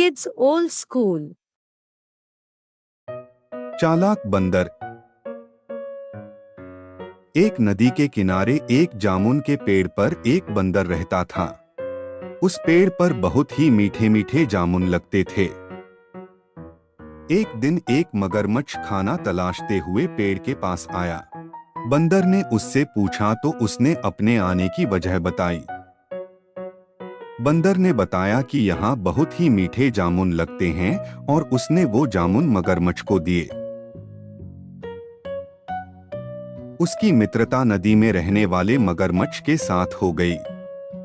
Kids Old School। चालाक बंदर। एक नदी के किनारे एक जामुन के पेड़ पर एक बंदर रहता था। उस पेड़ पर बहुत ही मीठे मीठे जामुन लगते थे। एक दिन एक मगरमच्छ खाना तलाशते हुए पेड़ के पास आया। बंदर ने उससे पूछा तो उसने अपने आने की वजह बताई। बंदर ने बताया कि यहाँ बहुत ही मीठे जामुन लगते हैं और उसने वो जामुन मगरमच्छ को दिए। उसकी मित्रता नदी में रहने वाले मगरमच्छ के साथ हो गई।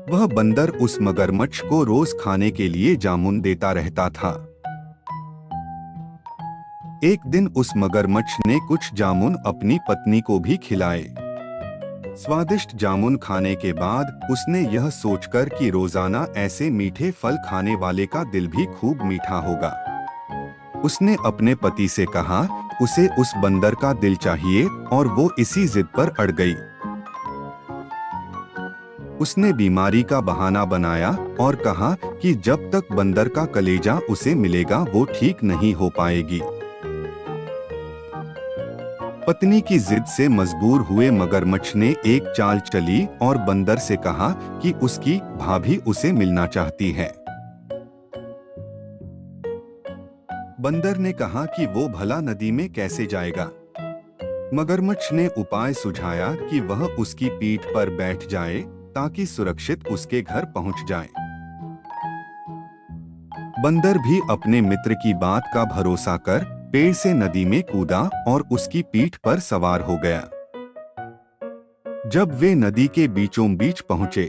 वह बंदर उस मगरमच्छ को रोज खाने के लिए जामुन देता रहता था। एक दिन उस मगरमच्छ ने कुछ जामुन अपनी पत्नी को भी खिलाए। स्वादिष्ट जामुन खाने के बाद उसने यह सोचकर कि रोजाना ऐसे मीठे फल खाने वाले का दिल भी खूब मीठा होगा, उसने अपने पति से कहा उसे उस बंदर का दिल चाहिए और वो इसी जिद पर अड़ गई। उसने बीमारी का बहाना बनाया और कहा कि जब तक बंदर का कलेजा उसे मिलेगा वो ठीक नहीं हो पाएगी। पत्नी की जिद से मजबूर हुए मगरमच्छ ने एक चाल चली और बंदर से कहा कि उसकी भाभी उसे मिलना चाहती है। बंदर ने कहा कि वो भला नदी में कैसे जाएगा। मगरमच्छ ने उपाय सुझाया कि वह उसकी पीठ पर बैठ जाए ताकि सुरक्षित उसके घर पहुंच जाए। बंदर भी अपने मित्र की बात का भरोसा कर पेड़ से नदी में कूदा और उसकी पीठ पर सवार हो गया। जब वे नदी के बीचों बीच पहुंचे,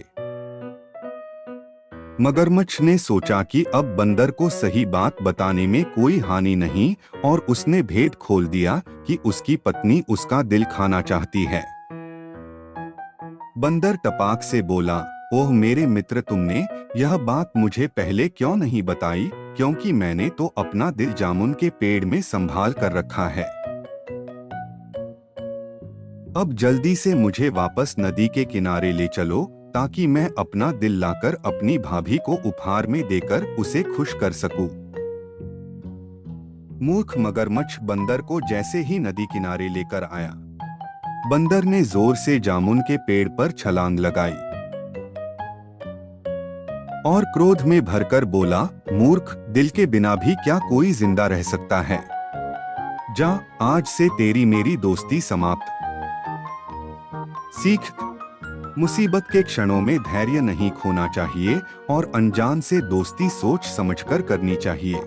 मगरमच्छ ने सोचा कि अब बंदर को सही बात बताने में कोई हानि नहीं और उसने भेद खोल दिया कि उसकी पत्नी उसका दिल खाना चाहती है। बंदर टपाक से बोला, ओह मेरे मित्र, तुमने यह बात मुझे पहले क्यों नहीं बताई, क्योंकि मैंने तो अपना दिल जामुन के पेड़ में संभाल कर रखा है। अब जल्दी से मुझे वापस नदी के किनारे ले चलो ताकि मैं अपना दिल लाकर अपनी भाभी को उपहार में देकर उसे खुश कर सकूं। मूर्ख मगरमच्छ बंदर को जैसे ही नदी किनारे लेकर आया, बंदर ने जोर से जामुन के पेड़ पर छलांग लगाई और क्रोध में भरकर बोला, मूर्ख, दिल के बिना भी क्या कोई जिंदा रह सकता है? जा, आज से तेरी मेरी दोस्ती समाप्त। सीख, मुसीबत के क्षणों में धैर्य नहीं खोना चाहिए और अनजान से दोस्ती सोच समझकर करनी चाहिए।